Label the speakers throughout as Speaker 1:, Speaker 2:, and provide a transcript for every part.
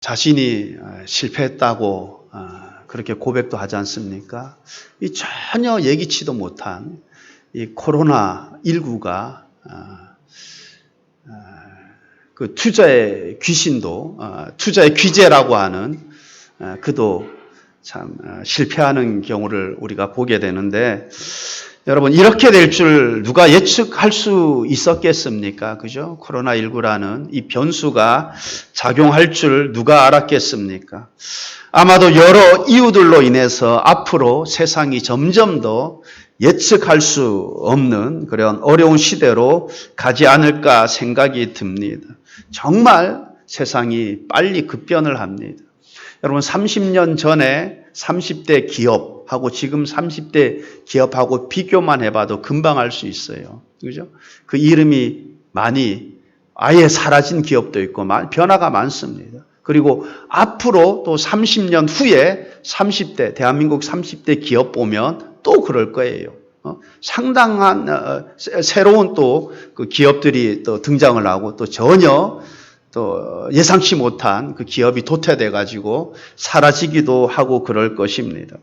Speaker 1: 자신이 실패했다고 그렇게 고백도 하지 않습니까? 이 전혀 예기치도 못한 이 코로나19가 그 투자의 귀신도 투자의 귀재라고 하는 그도 참 실패하는 경우를 우리가 보게 되는데, 여러분, 이렇게 될 줄 누가 예측할 수 있었겠습니까? 그죠? 코로나19라는 이 변수가 작용할 줄 누가 알았겠습니까? 아마도 여러 이유들로 인해서 앞으로 세상이 점점 더 예측할 수 없는 그런 어려운 시대로 가지 않을까 생각이 듭니다. 정말 세상이 빨리 급변을 합니다. 여러분, 30년 전에 30대 기업하고 지금 30대 기업하고 비교만 해봐도 금방 알 수 있어요. 그죠? 그 이름이 많이 아예 사라진 기업도 있고 변화가 많습니다. 그리고 앞으로 또 30년 후에 30대, 대한민국 30대 기업 보면 또 그럴 거예요. 상당한 새로운 또 그 기업들이 또 등장을 하고 또 전혀 또 예상치 못한 그 기업이 도태돼 가지고 사라지기도 하고 그럴 것입니다.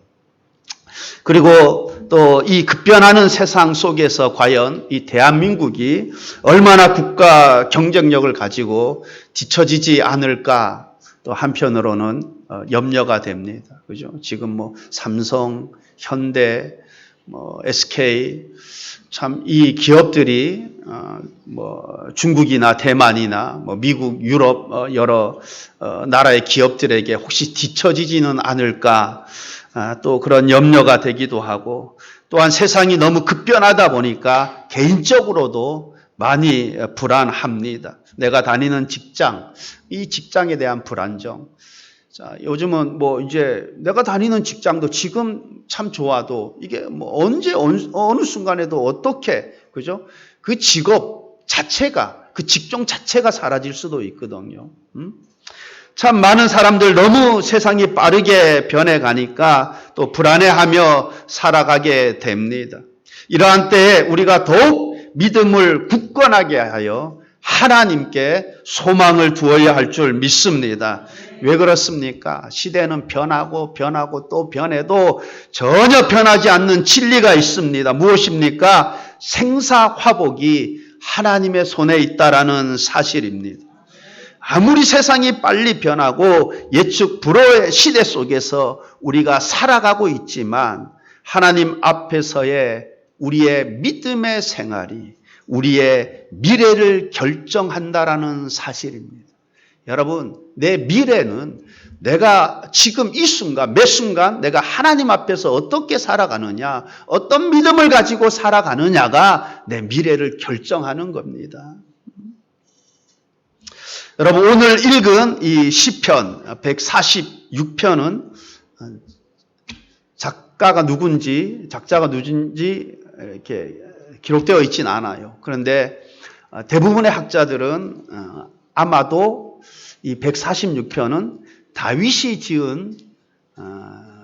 Speaker 1: 그리고 또 이 급변하는 세상 속에서 과연 이 대한민국이 얼마나 국가 경쟁력을 가지고 뒤처지지 않을까 또 한편으로는 염려가 됩니다. 그죠? 지금 뭐 삼성, 현대, SK 참 이 기업들이 중국이나 대만이나 미국, 유럽 여러 나라의 기업들에게 혹시 뒤처지지는 않을까 또 그런 염려가 되기도 하고, 또한 세상이 너무 급변하다 보니까 개인적으로도 많이 불안합니다. 내가 다니는 직장, 이 직장에 대한 불안정. 자, 요즘은 이제 내가 다니는 직장도 지금 참 좋아도 이게 언제 어느 순간에도 어떻게, 그죠? 그 직업 자체가, 그 직종 자체가 사라질 수도 있거든요. 참 많은 사람들 너무 세상이 빠르게 변해가니까 또 불안해하며 살아가게 됩니다. 이러한 때에 우리가 더욱 믿음을 굳건하게 하여 하나님께 소망을 두어야 할 줄 믿습니다. 왜 그렇습니까? 시대는 변하고 또 변해도 전혀 변하지 않는 진리가 있습니다. 무엇입니까? 생사화복이 하나님의 손에 있다라는 사실입니다. 아무리 세상이 빨리 변하고 예측 불허의 시대 속에서 우리가 살아가고 있지만 하나님 앞에서의 우리의 믿음의 생활이 우리의 미래를 결정한다라는 사실입니다. 여러분, 내 미래는 내가 지금 이 순간, 매 순간 내가 하나님 앞에서 어떻게 살아가느냐, 어떤 믿음을 가지고 살아가느냐가 내 미래를 결정하는 겁니다. 여러분, 오늘 읽은 이 시편 146편은 작자가 누군지 이렇게 기록되어 있진 않아요. 그런데 대부분의 학자들은 아마도 이 146편은 다윗이 지은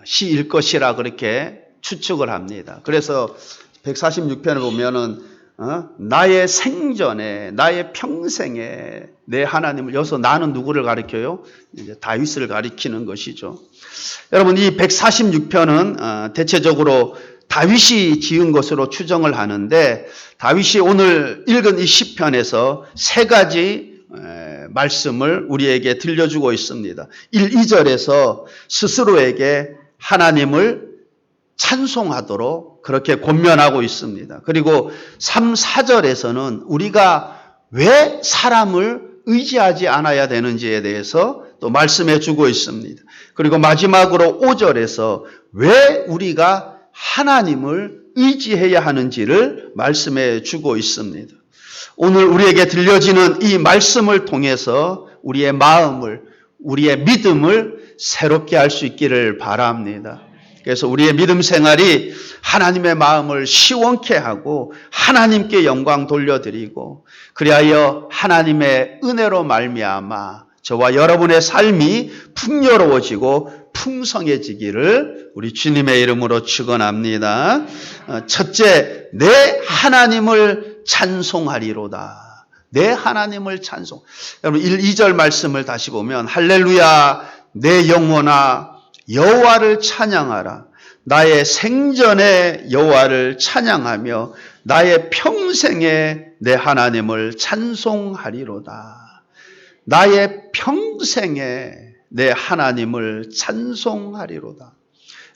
Speaker 1: 시일 것이라 그렇게 추측을 합니다. 그래서 146편을 보면은 나의 생전에, 나의 평생에 내 하나님을, 여기서 나는 누구를 가리켜요? 이제 다윗을 가리키는 것이죠. 여러분, 이 146편은 대체적으로 다윗이 지은 것으로 추정을 하는데, 다윗이 오늘 읽은 이 시편에서 세 가지 말씀을 우리에게 들려주고 있습니다. 1, 2절에서 스스로에게 하나님을 찬송하도록 그렇게 권면하고 있습니다. 그리고 3, 4절에서는 우리가 왜 사람을 의지하지 않아야 되는지에 대해서 또 말씀해 주고 있습니다. 그리고 마지막으로 5절에서 왜 우리가 하나님을 의지해야 하는지를 말씀해 주고 있습니다. 오늘 우리에게 들려지는 이 말씀을 통해서 우리의 마음을, 우리의 믿음을 새롭게 할 수 있기를 바랍니다. 그래서 우리의 믿음 생활이 하나님의 마음을 시원케 하고 하나님께 영광 돌려드리고, 그리하여 하나님의 은혜로 말미암아 저와 여러분의 삶이 풍요로워지고 풍성해지기를 우리 주님의 이름으로 축원합니다. 첫째, 내 하나님을 찬송하리로다. 내 하나님을 찬송. 여러분 2절 말씀을 다시 보면 할렐루야 내 영혼아 여호와를 찬양하라. 나의 생전에 여호와를 찬양하며 나의 평생에 내 하나님을 찬송하리로다. 나의 평생에 내 하나님을 찬송하리로다.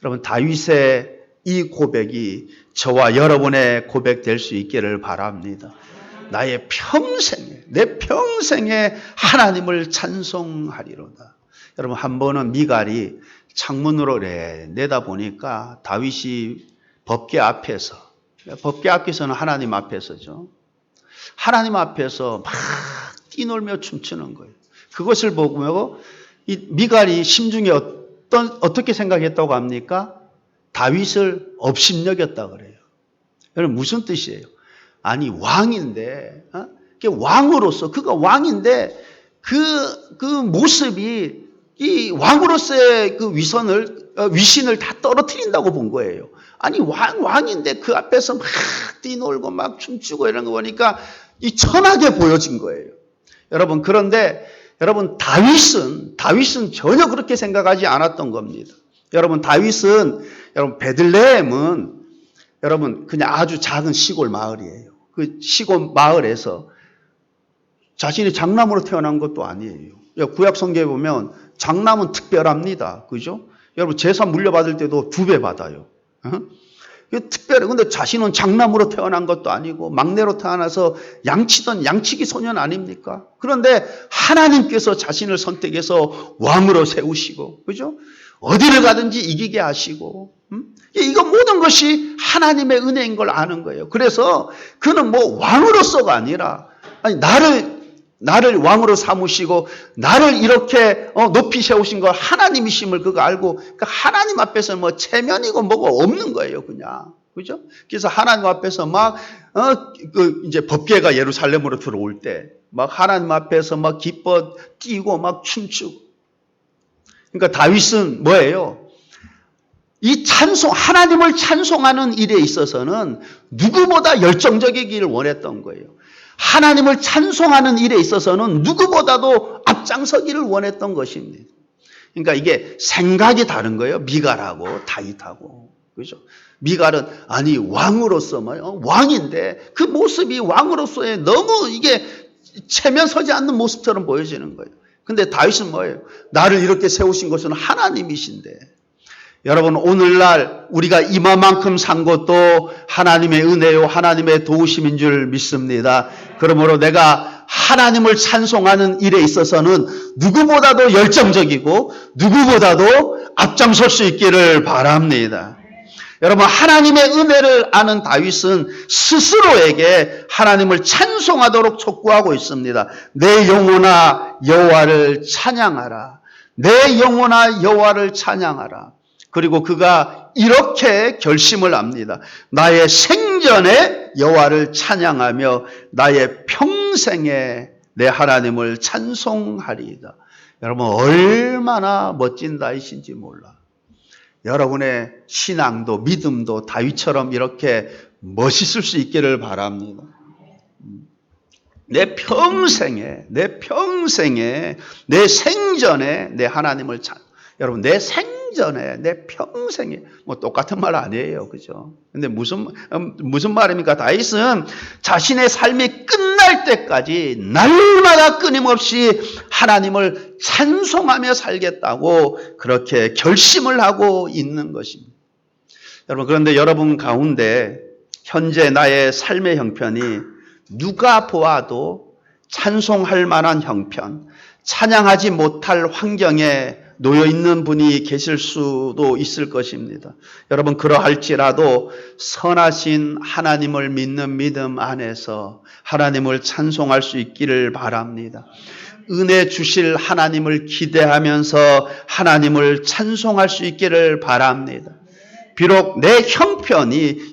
Speaker 1: 여러분 다윗의 이 고백이 저와 여러분의 고백 될 수 있기를 바랍니다. 나의 평생에 내 평생에 하나님을 찬송하리로다. 여러분 한 번은 미갈이 창문으로 내다보니까 다윗이 법궤 앞에서는 하나님 앞에서죠. 하나님 앞에서 막 뛰놀며 춤추는 거예요. 그것을 보고 이 미갈이 심중에 어떻게 생각했다고 합니까? 다윗을 업신여겼다 그래요. 여러분 무슨 뜻이에요? 아니 왕인데 왕으로서 그가 왕인데 그 모습이 이 왕으로서의 그 위신을 다 떨어뜨린다고 본 거예요. 아니 왕인데 그 앞에서 막 뛰놀고 막 춤추고 이런 거 보니까 이 천하게 보여진 거예요. 여러분 그런데 여러분 다윗은 전혀 그렇게 생각하지 않았던 겁니다. 여러분 여러분 베들레헴은 여러분 그냥 아주 작은 시골 마을이에요. 그 시골 마을에서 자신이 장남으로 태어난 것도 아니에요. 구약 성경에 보면 장남은 특별합니다. 그죠? 여러분 제사 물려받을 때도 2배 받아요. 특별해. 근데 자신은 장남으로 태어난 것도 아니고 막내로 태어나서 양치기 소년 아닙니까? 그런데 하나님께서 자신을 선택해서 왕으로 세우시고, 그죠? 어디를 가든지 이기게 하시고, 이거 모든 것이 하나님의 은혜인 걸 아는 거예요. 그래서 그는 뭐 왕으로서가 아니라, 아니, 나를 왕으로 삼으시고, 나를 이렇게 높이 세우신 거 하나님이심을 그거 알고, 그러니까 하나님 앞에서 뭐 체면이고 뭐고 없는 거예요, 그냥. 그죠? 그래서 하나님 앞에서 이제 법궤가 예루살렘으로 들어올 때, 막 하나님 앞에서 막 기뻐 뛰고 막 춤추고. 그러니까 다윗은 뭐예요? 이 하나님을 찬송하는 일에 있어서는 누구보다 열정적이기를 원했던 거예요. 하나님을 찬송하는 일에 있어서는 누구보다도 앞장서기를 원했던 것입니다. 그러니까 이게 생각이 다른 거예요. 미갈하고 다윗하고. 그죠? 미갈은 아니 왕으로서 왕인데 그 모습이 왕으로서의 너무 이게 체면 서지 않는 모습처럼 보여지는 거예요. 근데 다윗은 뭐예요? 나를 이렇게 세우신 것은 하나님이신데. 여러분 오늘날 우리가 이만큼 산 것도 하나님의 은혜요 하나님의 도우심인 줄 믿습니다. 그러므로 내가 하나님을 찬송하는 일에 있어서는 누구보다도 열정적이고 누구보다도 앞장설 수 있기를 바랍니다. 여러분 하나님의 은혜를 아는 다윗은 스스로에게 하나님을 찬송하도록 촉구하고 있습니다. 내 영혼아 여호와를 찬양하라. 내 영혼아 여호와를 찬양하라. 그리고 그가 이렇게 결심을 합니다. 나의 생전에 여호와를 찬양하며 나의 평생에 내 하나님을 찬송하리이다. 여러분 얼마나 멋진 다윗인지 몰라. 여러분의 신앙도 믿음도 다윗처럼 이렇게 멋있을 수 있기를 바랍니다. 내 평생에 내 생전에 내 하나님을 여러분 내 생전에 내 평생에 뭐 똑같은 말 아니에요, 그죠? 근데 무슨 말입니까? 다윗은 자신의 삶이 끝날 때까지 날마다 끊임없이 하나님을 찬송하며 살겠다고 그렇게 결심을 하고 있는 것입니다. 여러분 그런데 여러분 가운데 현재 나의 삶의 형편이 누가 보아도 찬송할 만한 형편, 찬양하지 못할 환경에 놓여 있는 분이 계실 수도 있을 것입니다. 여러분 그러할지라도 선하신 하나님을 믿는 믿음 안에서 하나님을 찬송할 수 있기를 바랍니다. 은혜 주실 하나님을 기대하면서 하나님을 찬송할 수 있기를 바랍니다. 비록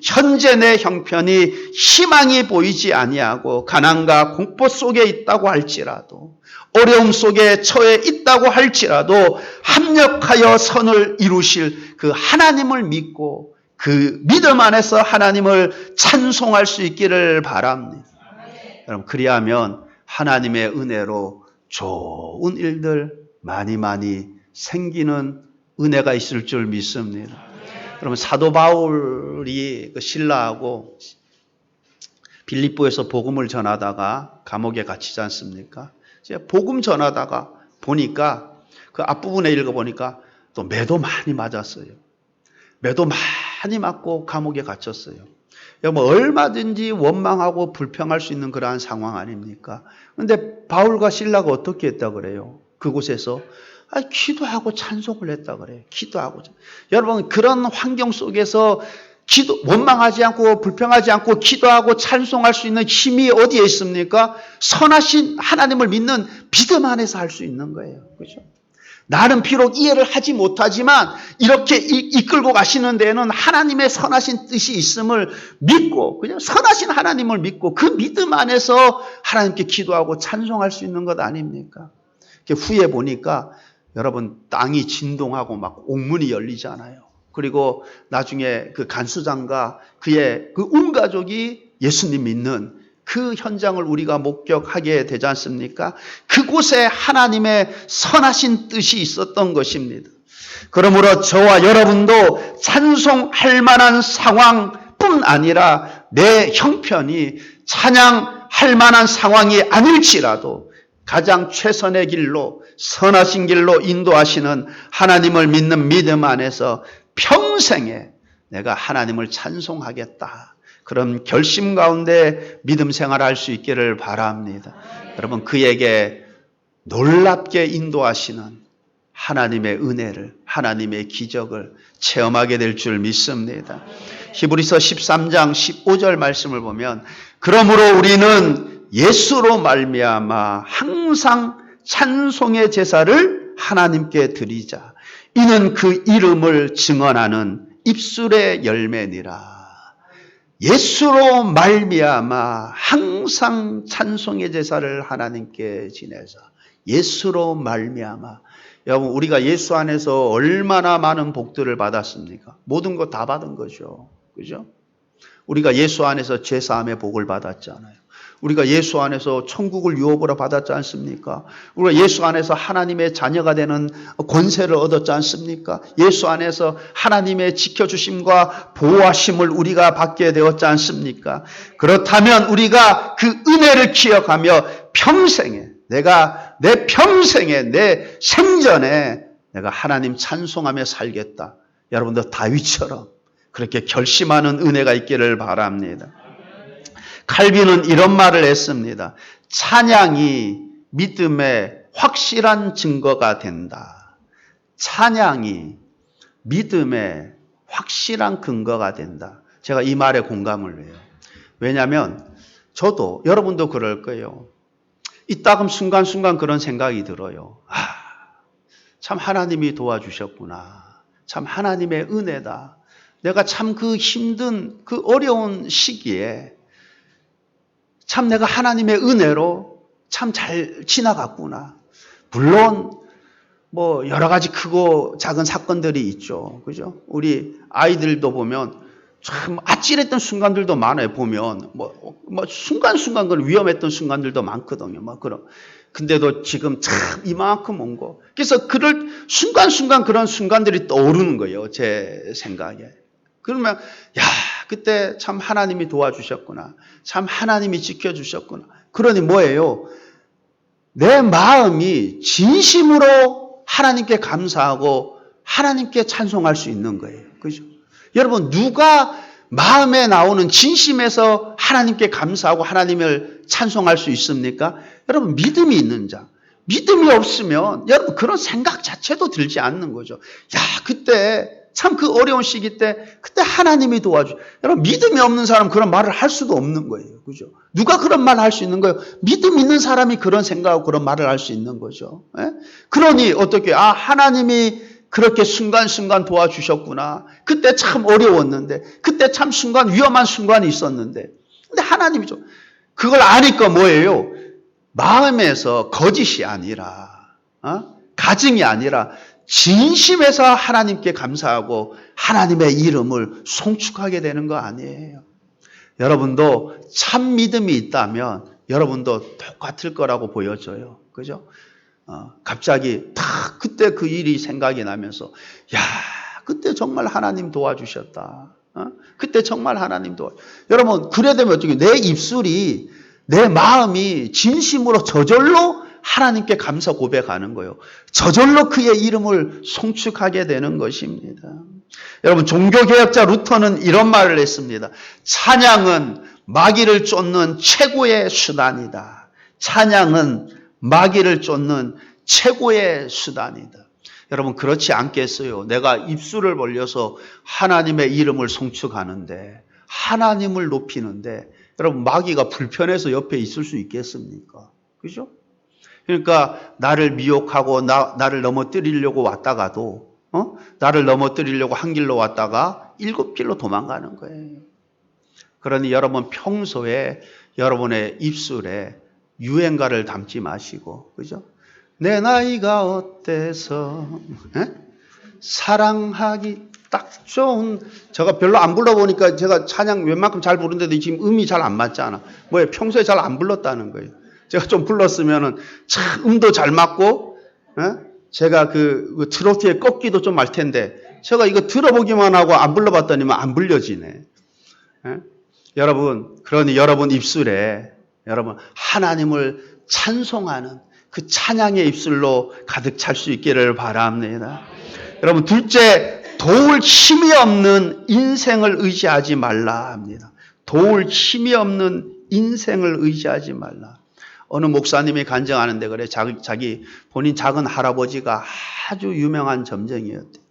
Speaker 1: 현재 내 형편이 희망이 보이지 아니하고 가난과 공포 속에 있다고 할지라도 어려움 속에 처해 있다고 할지라도 합력하여 선을 이루실 그 하나님을 믿고 그 믿음 안에서 하나님을 찬송할 수 있기를 바랍니다. 여러분 그리하면 하나님의 은혜로 좋은 일들 많이 생기는 은혜가 있을 줄 믿습니다. 그러면 사도 바울이 그 신라하고 빌립보에서 복음을 전하다가 감옥에 갇히지 않습니까? 복음 전하다가 보니까 그 앞부분에 읽어보니까 또 매도 많이 맞았어요. 매도 많이 맞고 감옥에 갇혔어요. 뭐 얼마든지 원망하고 불평할 수 있는 그러한 상황 아닙니까? 그런데 바울과 실라가 어떻게 했다 그래요? 그곳에서 기도하고 찬송을 했다 그래요. 기도하고. 여러분 그런 환경 속에서 원망하지 않고 불평하지 않고 기도하고 찬송할 수 있는 힘이 어디에 있습니까? 선하신 하나님을 믿는 믿음 안에서 할 수 있는 거예요. 그렇죠? 나는 비록 이해를 하지 못하지만 이렇게 이끌고 가시는 데에는 하나님의 선하신 뜻이 있음을 믿고 그냥 선하신 하나님을 믿고 그 믿음 안에서 하나님께 기도하고 찬송할 수 있는 것 아닙니까? 후에 보니까 여러분 땅이 진동하고 막 옥문이 열리잖아요. 그리고 나중에 그 간수장과 그의 그 온 가족이 예수님 믿는 그 현장을 우리가 목격하게 되지 않습니까? 그곳에 하나님의 선하신 뜻이 있었던 것입니다. 그러므로 저와 여러분도 찬송할 만한 상황뿐 아니라 내 형편이 찬양할 만한 상황이 아닐지라도 가장 최선의 길로 선하신 길로 인도하시는 하나님을 믿는 믿음 안에서 평생에 내가 하나님을 찬송하겠다. 그런 결심 가운데 믿음 생활할 수 있기를 바랍니다. 여러분 그에게 놀랍게 인도하시는 하나님의 은혜를 하나님의 기적을 체험하게 될 줄 믿습니다. 히브리서 13장 15절 말씀을 보면 그러므로 우리는 예수로 말미암아 항상 찬송의 제사를 하나님께 드리자. 이는 그 이름을 증언하는 입술의 열매니라. 예수로 말미암아 항상 찬송의 제사를 하나님께 지내자. 예수로 말미암아. 여러분 우리가 예수 안에서 얼마나 많은 복들을 받았습니까? 모든 거 다 받은 거죠. 그죠? 우리가 예수 안에서 죄사함의 복을 받았잖아요. 우리가 예수 안에서 천국을 유업으로 받았지 않습니까? 우리가 예수 안에서 하나님의 자녀가 되는 권세를 얻었지 않습니까? 예수 안에서 하나님의 지켜주심과 보호하심을 우리가 받게 되었지 않습니까? 그렇다면 우리가 그 은혜를 기억하며 평생에 내 평생에 내 생전에 내가 하나님 찬송하며 살겠다. 여러분들 다윗처럼 그렇게 결심하는 은혜가 있기를 바랍니다. 칼빈은 이런 말을 했습니다. 찬양이 믿음의 확실한 증거가 된다. 찬양이 믿음의 확실한 근거가 된다. 제가 이 말에 공감을 해요. 왜냐하면 저도 여러분도 그럴 거예요. 이따금 순간순간 그런 생각이 들어요. 참 하나님이 도와주셨구나. 참 하나님의 은혜다. 내가 참 그 힘든 그 어려운 시기에 참 내가 하나님의 은혜로 참 잘 지나갔구나. 물론 뭐 여러 가지 크고 작은 사건들이 있죠. 그죠? 우리 아이들도 보면 참 아찔했던 순간들도 많아요. 보면 뭐 순간순간 그런 위험했던 순간들도 많거든요. 근데도 지금 참 이만큼 온 거. 그래서 그럴 순간순간 그런 순간들이 떠오르는 거예요. 제 생각에. 그러면 그때 참 하나님이 도와주셨구나. 참 하나님이 지켜주셨구나. 그러니 뭐예요? 내 마음이 진심으로 하나님께 감사하고 하나님께 찬송할 수 있는 거예요. 그죠? 여러분 누가 마음에 나오는 진심에서 하나님께 감사하고 하나님을 찬송할 수 있습니까? 여러분 믿음이 있는 자. 믿음이 없으면 여러분 그런 생각 자체도 들지 않는 거죠. 그때 참 그 어려운 시기 때 그때 하나님이 도와줘. 여러분 믿음이 없는 사람 그런 말을 할 수도 없는 거예요. 그죠? 누가 그런 말을 할 수 있는 거예요? 믿음 있는 사람이 그런 생각하고 그런 말을 할 수 있는 거죠. 그러니 어떻게 하나님이 그렇게 순간순간 도와주셨구나. 그때 참 어려웠는데 그때 참 위험한 순간이 있었는데 근데 하나님이 좀 그걸 아니까 뭐예요? 마음에서 거짓이 아니라 가증이 아니라 진심에서 하나님께 감사하고 하나님의 이름을 송축하게 되는 거 아니에요. 여러분도 참 믿음이 있다면 여러분도 똑같을 거라고 보여져요. 그죠? 갑자기 탁 그때 그 일이 생각이 나면서 야, 그때 정말 하나님 도와주셨다. 그때 정말 하나님 여러분 그래 되면 어떻게 내 입술이 내 마음이 진심으로 저절로 하나님께 감사 고백하는 거예요. 저절로 그의 이름을 송축하게 되는 것입니다. 여러분 종교개혁자 루터는 이런 말을 했습니다. 찬양은 마귀를 쫓는 최고의 수단이다. 찬양은 마귀를 쫓는 최고의 수단이다. 여러분 그렇지 않겠어요? 내가 입술을 벌려서 하나님의 이름을 송축하는데 하나님을 높이는데 여러분 마귀가 불편해서 옆에 있을 수 있겠습니까? 그죠? 그러니까 나를 미혹하고 나를 넘어뜨리려고 왔다가도 나를 넘어뜨리려고 한 길로 왔다가 7길로 도망가는 거예요. 그러니 여러분 평소에 여러분의 입술에 유행가를 담지 마시고 그죠? 내 나이가 어때서 사랑하기 딱 좋은 제가 별로 안 불러보니까 제가 찬양 웬만큼 잘 부르는데도 지금 음이 잘 안 맞잖아. 뭐예요? 평소에 잘 안 불렀다는 거예요. 제가 좀 불렀으면은 참 음도 잘 맞고 제가 그 트로트의 꺾기도 좀 알 텐데 제가 이거 들어보기만 하고 안 불러봤더니만 안 불려지네. 여러분 그러니 여러분 입술에 여러분 하나님을 찬송하는 그 찬양의 입술로 가득 찰 수 있기를 바랍니다. 여러분 둘째 도울 힘이 없는 인생을 의지하지 말라 합니다. 도울 힘이 없는 인생을 의지하지 말라. 어느 목사님이 간증하는데 그래 자기 본인 작은 할아버지가 아주 유명한 점쟁이였대요.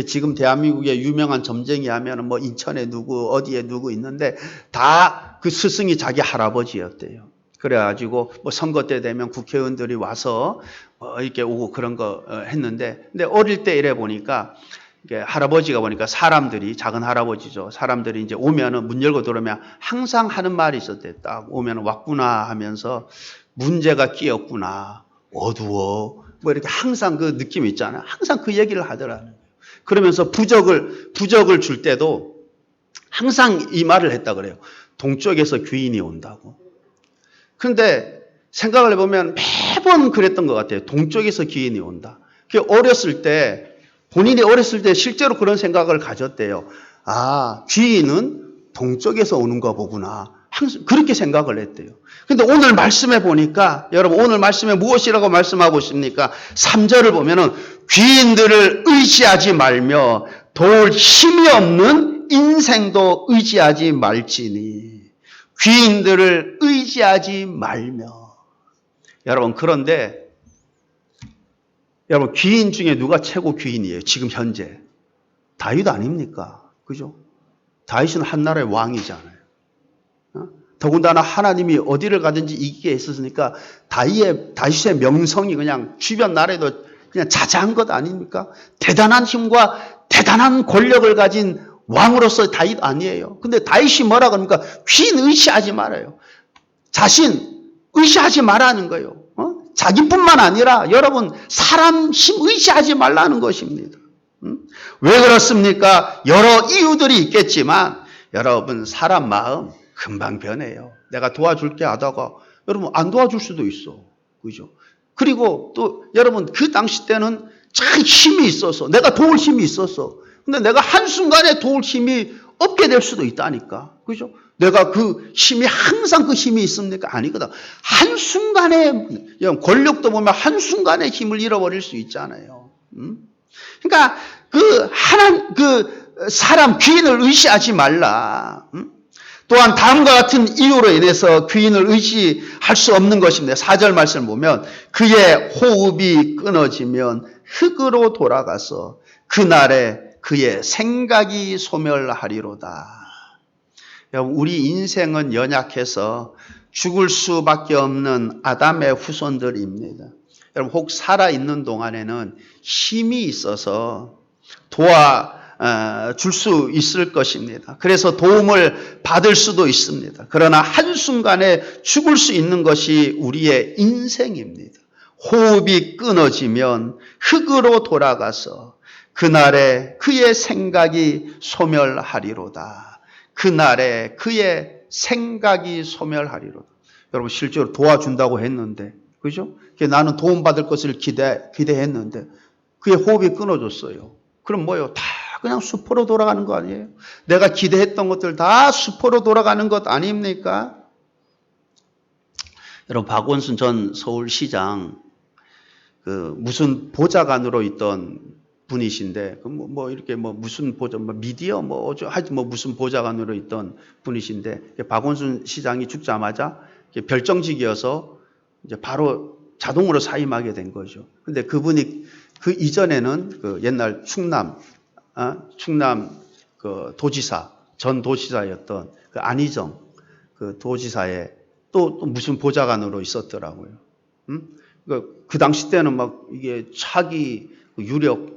Speaker 1: 지금 대한민국에 유명한 점쟁이 하면 뭐 인천에 누구 어디에 누구 있는데 다 그 스승이 자기 할아버지였대요. 그래가지고 뭐 선거 때 되면 국회의원들이 와서 이렇게 오고 그런 거 했는데 근데 어릴 때 이래 보니까 할아버지가 보니까 사람들이 작은 할아버지죠. 사람들이 이제 오면은 문 열고 들어오면 항상 하는 말이 있었대. 딱 오면은 왔구나 하면서 문제가 끼었구나. 어두워. 뭐 이렇게 항상 그 느낌이 있잖아요. 항상 그 얘기를 하더라는 거예요. 그러면서 부적을 줄 때도 항상 이 말을 했다 그래요. 동쪽에서 귀인이 온다고. 그런데 생각을 해보면 매번 그랬던 것 같아요. 동쪽에서 귀인이 온다. 본인이 어렸을 때 실제로 그런 생각을 가졌대요. 아, 귀인은 동쪽에서 오는가 보구나. 항상 그렇게 생각을 했대요. 근데 오늘 말씀해 보니까 여러분 오늘 말씀에 무엇이라고 말씀하고 있습니까? 3절을 보면은 귀인들을 의지하지 말며 도울 힘이 없는 인생도 의지하지 말지니 귀인들을 의지하지 말며 여러분 그런데 여러분 귀인 중에 누가 최고 귀인이에요? 지금 현재 다윗 아닙니까? 그죠? 다윗은 한나라의 왕이잖아요. 더군다나 하나님이 어디를 가든지 이기게 했었으니까 다윗의 명성이 그냥 주변 나라에도 그냥 자자한 것 아닙니까? 대단한 힘과 대단한 권력을 가진 왕으로서 다윗 아니에요. 근데 다윗이 뭐라 그럽니까? 귀인 의지하지 말아요. 자신 의지하지 말라는 거예요. 자기뿐만 아니라 여러분 사람 힘 의지하지 말라는 것입니다. 왜 그렇습니까? 여러 이유들이 있겠지만 여러분 사람 마음 금방 변해요. 내가 도와줄게 하다가 여러분 안 도와줄 수도 있어. 그죠? 그리고 또 여러분 그 당시 때는 참 힘이 있어서 내가 도울 힘이 있었어. 근데 내가 한순간에 도울 힘이 없게 될 수도 있다니까. 그죠? 내가 그 힘이 항상 그 힘이 있습니까? 아니거든. 한순간에 권력도 보면 한순간에 힘을 잃어버릴 수 있잖아요. 그러니까 사람 귀인을 의지하지 말라. 또한 다음과 같은 이유로 인해서 귀인을 의지할 수 없는 것입니다. 4절 말씀을 보면 그의 호흡이 끊어지면 흙으로 돌아가서 그날에 그의 생각이 소멸하리로다. 여러분 우리 인생은 연약해서 죽을 수밖에 없는 아담의 후손들입니다. 여러분 혹 살아있는 동안에는 힘이 있어서 도와줄 수 있을 것입니다. 그래서 도움을 받을 수도 있습니다. 그러나 한순간에 죽을 수 있는 것이 우리의 인생입니다. 호흡이 끊어지면 흙으로 돌아가서 그날에 그의 생각이 소멸하리로다. 그날에 그의 생각이 소멸하리로다. 여러분 실제로 도와준다고 했는데, 그죠? 나는 도움받을 것을 기대했는데 그의 호흡이 끊어졌어요. 그럼 뭐예요? 다 그냥 수포로 돌아가는 거 아니에요? 내가 기대했던 것들 다 수포로 돌아가는 것 아닙니까? 여러분 박원순 전 서울시장 무슨 보좌관으로 있던 분이신데 이렇게 무슨 미디어 하여튼 무슨 보좌관으로 있던 분이신데 박원순 시장이 죽자마자 별정직이어서 이제 바로 자동으로 사임하게 된 거죠. 근데 그분이 그 이전에는 옛날 충남 도지사 전 도지사였던 안희정 도지사의 또 무슨 보좌관으로 있었더라고요. 그 당시 때는 막 이게 차기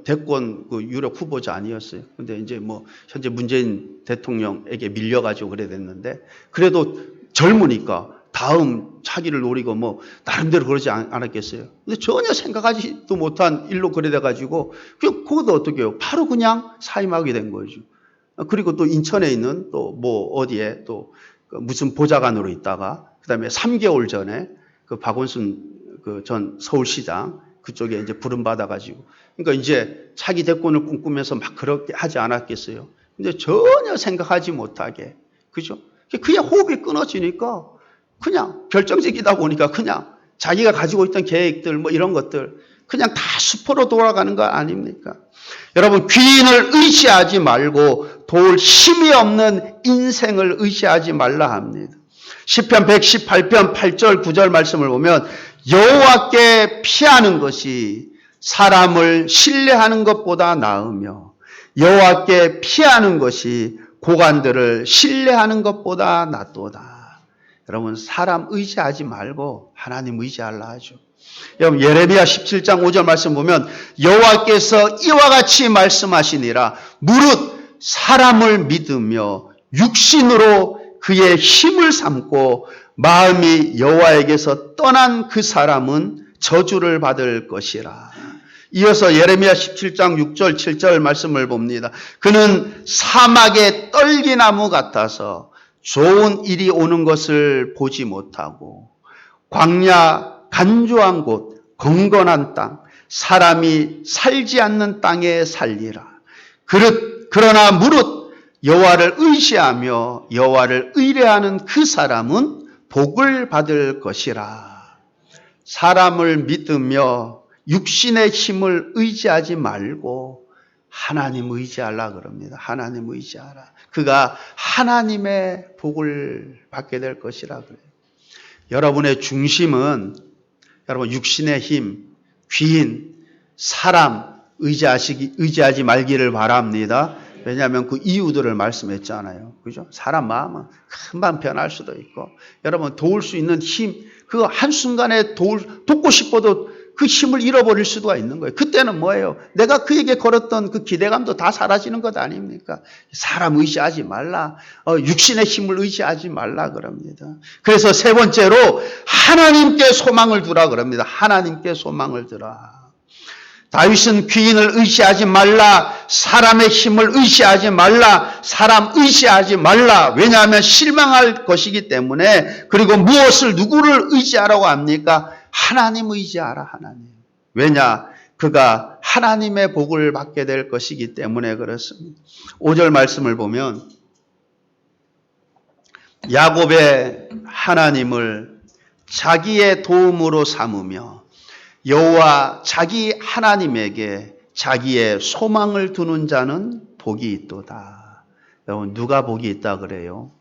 Speaker 1: 대권 유력 후보자 아니었어요. 근데 이제 현재 문재인 대통령에게 밀려가지고 그래 됐는데, 그래도 젊으니까 다음 차기를 노리고 나름대로 그러지 않았겠어요. 근데 전혀 생각하지도 못한 일로 그래 돼가지고, 그것도 어떻게 해요? 바로 그냥 사임하게 된 거죠. 그리고 또 인천에 있는 또 어디에 또 무슨 보좌관으로 있다가, 그 다음에 3개월 전에 박원순 전 서울시장 그쪽에 이제 부름받아가지고, 그러니까 이제 차기 대권을 꿈꾸면서 막 그렇게 하지 않았겠어요. 근데 전혀 생각하지 못하게, 그죠? 그의 호흡이 끊어지니까 그냥 별정직이다 보니까 그냥 자기가 가지고 있던 계획들 이런 것들 그냥 다 수포로 돌아가는 거 아닙니까? 여러분 귀인을 의지하지 말고 도울 힘이 없는 인생을 의지하지 말라 합니다. 시편 118편 8절 9절 말씀을 보면 여호와께 피하는 것이 사람을 신뢰하는 것보다 나으며 여호와께 피하는 것이 고관들을 신뢰하는 것보다 낫도다. 여러분 사람 의지하지 말고 하나님 의지하라 하죠. 여러분 예레미야 17장 5절 말씀 보면 여호와께서 이와 같이 말씀하시니라. 무릇 사람을 믿으며 육신으로 그의 힘을 삼고 마음이 여호와에게서 떠난 그 사람은 저주를 받을 것이라. 이어서 예레미야 17장 6절 7절 말씀을 봅니다. 그는 사막의 떨기나무 같아서 좋은 일이 오는 것을 보지 못하고 광야 간조한 곳 건건한 땅 사람이 살지 않는 땅에 살리라. 그러나 무릇 여호와를 의지하며 여호와를 의뢰하는 그 사람은 복을 받을 것이라. 사람을 믿으며 육신의 힘을 의지하지 말고 하나님 의지하라 그럽니다. 하나님 의지하라. 그가 하나님의 복을 받게 될 것이라 그래요. 여러분의 중심은 여러분 육신의 힘, 귀인, 사람 의지하지 말기를 바랍니다. 왜냐하면 그 이유들을 말씀했잖아요. 그죠? 사람 마음은 금방 변할 수도 있고, 여러분 도울 수 있는 힘, 그거 한순간에 돕고 싶어도 그 힘을 잃어버릴 수가 있는 거예요. 그때는 뭐예요? 내가 그에게 걸었던 그 기대감도 다 사라지는 것 아닙니까? 사람 의지하지 말라. 육신의 힘을 의지하지 말라 그럽니다. 그래서 세 번째로 하나님께 소망을 두라 그럽니다. 하나님께 소망을 두라. 다윗은 귀인을 의지하지 말라. 사람의 힘을 의지하지 말라. 사람 의지하지 말라. 왜냐하면 실망할 것이기 때문에. 그리고 누구를 의지하라고 합니까? 하나님 의지하라. 하나님. 왜냐? 그가 하나님의 복을 받게 될 것이기 때문에 그렇습니다. 5절 말씀을 보면 야곱의 하나님을 자기의 도움으로 삼으며 여호와 자기 하나님에게 자기의 소망을 두는 자는 복이 있도다. 여러분 누가 복이 있다 그래요?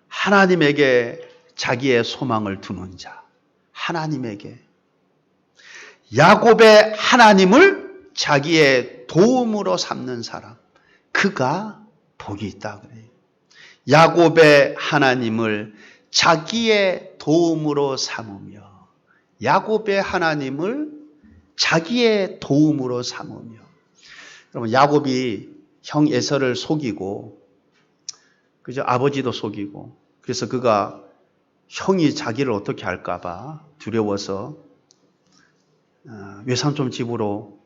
Speaker 1: 하나님에게 자기의 소망을 두는 자. 하나님에게. 야곱의 하나님을 자기의 도움으로 삼는 사람. 그가 복이 있다 그래요. 야곱의 하나님을 자기의 도움으로 삼으며 야곱의 하나님을 자기의 도움으로 삼으며. 여러분 야곱이 형 에서를 속이고 그죠? 아버지도 속이고 그래서 그가 형이 자기를 어떻게 할까 봐 두려워서 외삼촌 집으로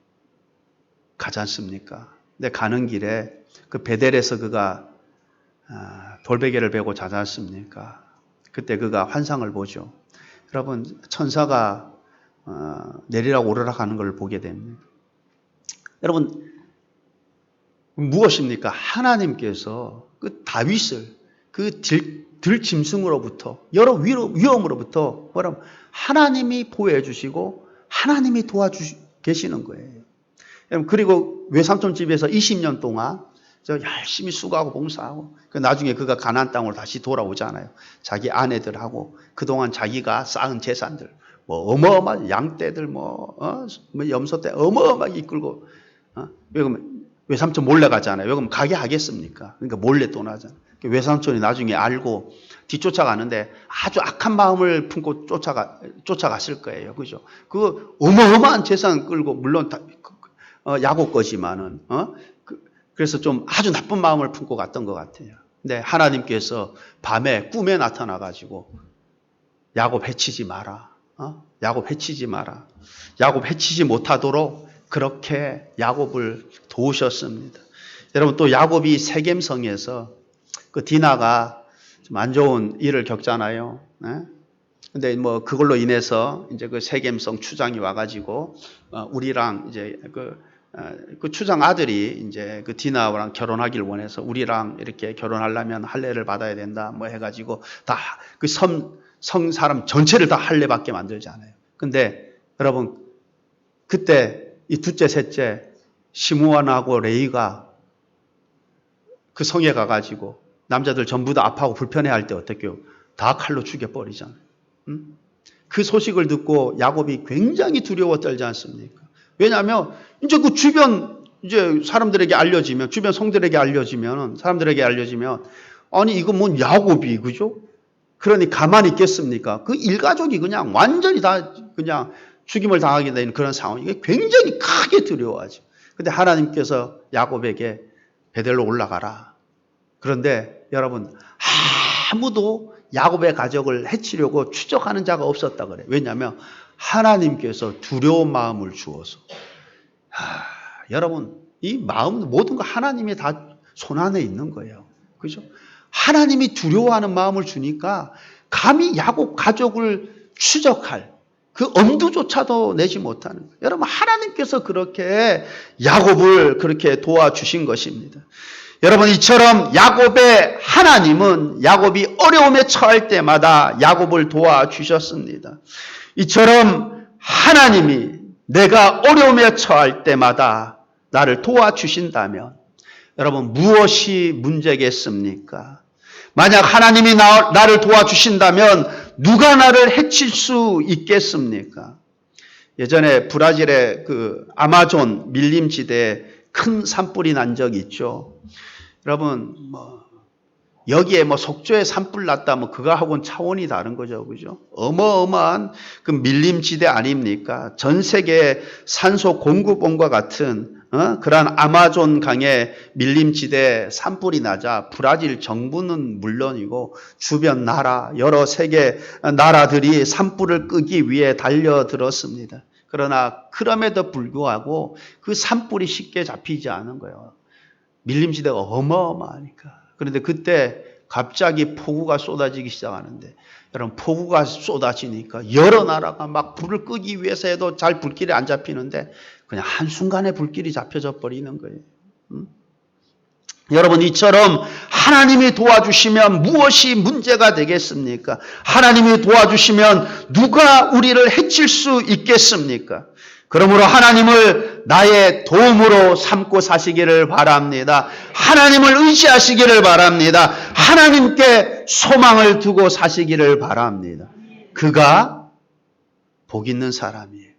Speaker 1: 가지 않습니까? 근데 가는 길에 그 베델에서 그가 돌베개를 베고 자지 않습니까? 그때 그가 환상을 보죠. 여러분, 천사가 내리락 오르락 하는 걸 보게 됩니다. 여러분, 무엇입니까? 하나님께서 그 다윗을 그 들짐승으로부터 여러 위험으로부터 뭐라면 하나님이 보호해 주시고 하나님이 계시는 거예요. 그리고 외삼촌 집에서 20년 동안 열심히 수고하고 봉사하고 나중에 그가 가나안 땅으로 다시 돌아오잖아요. 자기 아내들하고 그동안 자기가 쌓은 재산들 뭐 어마어마한 양떼들 뭐 염소떼 어마어마하게 이끌고 외삼촌 몰래 가잖아요. 왜 그럼 가게 하겠습니까? 그러니까 몰래 떠나잖아요. 외삼촌이 나중에 알고 뒤쫓아가는데 아주 악한 마음을 품고 쫓아갔을 거예요. 그죠? 그 어마어마한 재산 끌고 물론 야곱 거지만은 그래서 좀 아주 나쁜 마음을 품고 갔던 것 같아요. 근데 하나님께서 밤에 꿈에 나타나 가지고 야곱 해치지 마라. 야곱 해치지 마라. 야곱 해치지 못하도록 그렇게 야곱을 도우셨습니다. 여러분 또 야곱이 세겜성에서 그 디나가 좀 안 좋은 일을 겪잖아요. 근데 뭐 그걸로 인해서 이제 그 세겜성 추장이 와가지고 우리랑 이제 그 추장 아들이 이제 그 디나랑 결혼하길 원해서 우리랑 이렇게 결혼하려면 할례를 받아야 된다 뭐 해가지고 다 그 성 사람 전체를 다 할례 받게 만들잖아요. 근데 여러분 그때 이 둘째 셋째 시므온하고 레이가 그 성에 가가지고 남자들 전부 다 아파하고 불편해할 때 어떻게 해요? 다 칼로 죽여버리잖아요. 그 소식을 듣고 야곱이 굉장히 두려워 떨지 않습니까? 왜냐하면 이제 그 주변 이제 사람들에게 알려지면 주변 성들에게 알려지면 사람들에게 알려지면 아니 이거 뭐 야곱이 그죠? 그러니 가만히 있겠습니까? 그 일가족이 그냥 완전히 다 그냥 죽임을 당하게 되는 그런 상황이 굉장히 크게 두려워하죠. 근데 하나님께서 야곱에게 베델로 올라가라. 그런데 여러분 아무도 야곱의 가족을 해치려고 추적하는 자가 없었다 그래요. 왜냐하면 하나님께서 두려운 마음을 주어서. 여러분 이 마음 모든 거 하나님이 다 손안에 있는 거예요. 그죠? 하나님이 두려워하는 마음을 주니까 감히 야곱 가족을 추적할 그 엄두조차도 내지 못하는 거예요. 여러분 하나님께서 그렇게 야곱을 그렇게 도와주신 것입니다. 여러분 이처럼 야곱의 하나님은 야곱이 어려움에 처할 때마다 야곱을 도와주셨습니다. 이처럼 하나님이 내가 어려움에 처할 때마다 나를 도와주신다면 여러분 무엇이 문제겠습니까? 만약 하나님이 나를 도와주신다면 누가 나를 해칠 수 있겠습니까? 예전에 브라질의 그 아마존 밀림지대에 큰 산불이 난 적이 있죠. 여러분 여기에 속초에 산불 났다 그거하고는 차원이 다른 거죠. 그죠? 어마어마한 그 밀림지대 아닙니까? 전 세계 산소 공급원과 같은 그러한 아마존 강의 밀림지대 산불이 나자 브라질 정부는 물론이고 주변 나라 여러 세계 나라들이 산불을 끄기 위해 달려들었습니다. 그러나 그럼에도 불구하고 그 산불이 쉽게 잡히지 않은 거예요. 밀림지대가 어마어마하니까. 그런데 그때 갑자기 폭우가 쏟아지기 시작하는데 여러분 폭우가 쏟아지니까 여러 나라가 막 불을 끄기 위해서 해도 잘 불길이 안 잡히는데 그냥 한순간에 불길이 잡혀져 버리는 거예요. 여러분 이처럼 하나님이 도와주시면 무엇이 문제가 되겠습니까? 하나님이 도와주시면 누가 우리를 해칠 수 있겠습니까? 그러므로 하나님을 나의 도움으로 삼고 사시기를 바랍니다. 하나님을 의지하시기를 바랍니다. 하나님께 소망을 두고 사시기를 바랍니다. 그가 복 있는 사람이에요.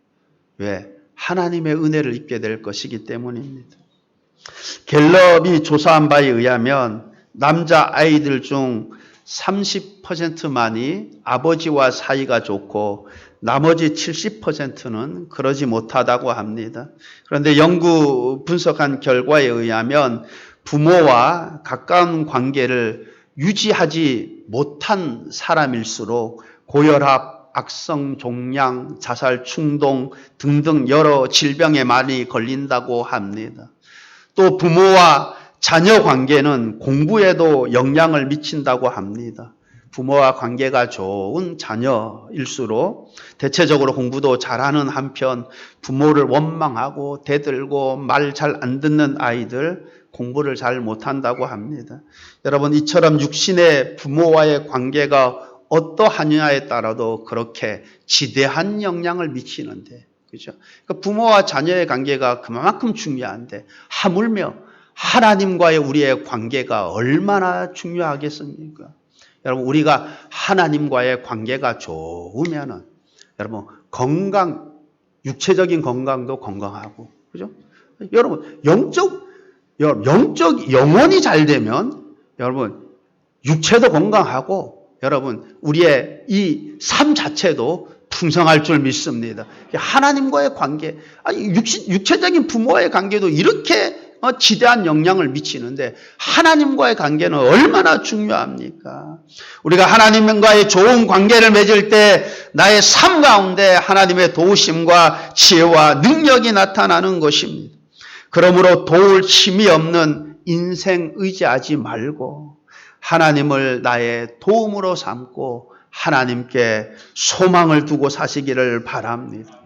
Speaker 1: 왜? 하나님의 은혜를 입게 될 것이기 때문입니다. 갤럽이 조사한 바에 의하면 남자 아이들 중 30%만이 아버지와 사이가 좋고 나머지 70%는 그러지 못하다고 합니다. 그런데 연구 분석한 결과에 의하면 부모와 가까운 관계를 유지하지 못한 사람일수록 고혈압, 악성 종양, 자살 충동 등등 여러 질병에 많이 걸린다고 합니다. 또 부모와 자녀 관계는 공부에도 영향을 미친다고 합니다. 부모와 관계가 좋은 자녀일수록 대체적으로 공부도 잘하는 한편 부모를 원망하고 대들고 말 잘 안 듣는 아이들 공부를 잘 못한다고 합니다. 여러분, 이처럼 육신의 부모와의 관계가 어떠하냐에 따라도 그렇게 지대한 영향을 미치는데, 그죠? 그러니까 부모와 자녀의 관계가 그만큼 중요한데 하물며 하나님과의 우리의 관계가 얼마나 중요하겠습니까? 여러분, 우리가 하나님과의 관계가 좋으면은 여러분 육체적인 건강도 건강하고, 그죠? 여러분 영혼이 잘 되면 여러분 육체도 건강하고 여러분 우리의 이 삶 자체도 풍성할 줄 믿습니다. 하나님과의 관계, 육체적인 부모와의 관계도 이렇게 지대한 영향을 미치는데 하나님과의 관계는 얼마나 중요합니까? 우리가 하나님과의 좋은 관계를 맺을 때 나의 삶 가운데 하나님의 도우심과 지혜와 능력이 나타나는 것입니다. 그러므로 도울 힘이 없는 인생 의지하지 말고 하나님을 나의 도움으로 삼고 하나님께 소망을 두고 사시기를 바랍니다.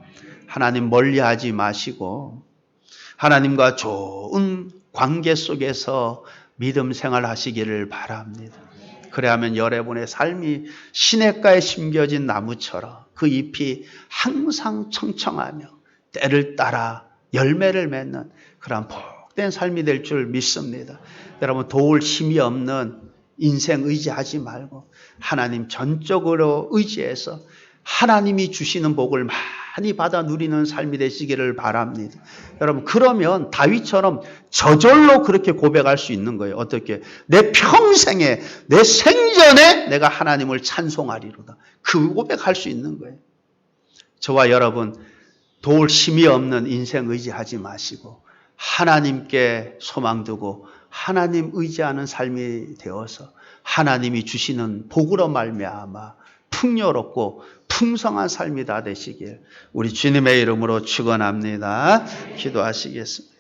Speaker 1: 하나님 멀리하지 마시고 하나님과 좋은 관계 속에서 믿음 생활하시기를 바랍니다. 그래야만 여러분의 삶이 시냇가에 심겨진 나무처럼 그 잎이 항상 청청하며 때를 따라 열매를 맺는 그런 복된 삶이 될 줄 믿습니다. 여러분, 도울 힘이 없는 인생 의지하지 말고 하나님 전적으로 의지해서 하나님이 주시는 복을 많이 받아 누리는 삶이 되시기를 바랍니다. 여러분, 그러면 다윗처럼 저절로 그렇게 고백할 수 있는 거예요. 어떻게? 내 평생에, 내 생전에 내가 하나님을 찬송하리로다. 그 고백할 수 있는 거예요. 저와 여러분, 도울 힘이 없는 인생 의지하지 마시고 하나님께 소망 두고 하나님 의지하는 삶이 되어서 하나님이 주시는 복으로 말미암아 풍요롭고 풍성한 삶이 다 되시길 우리 주님의 이름으로 축원합니다. 기도하시겠습니다.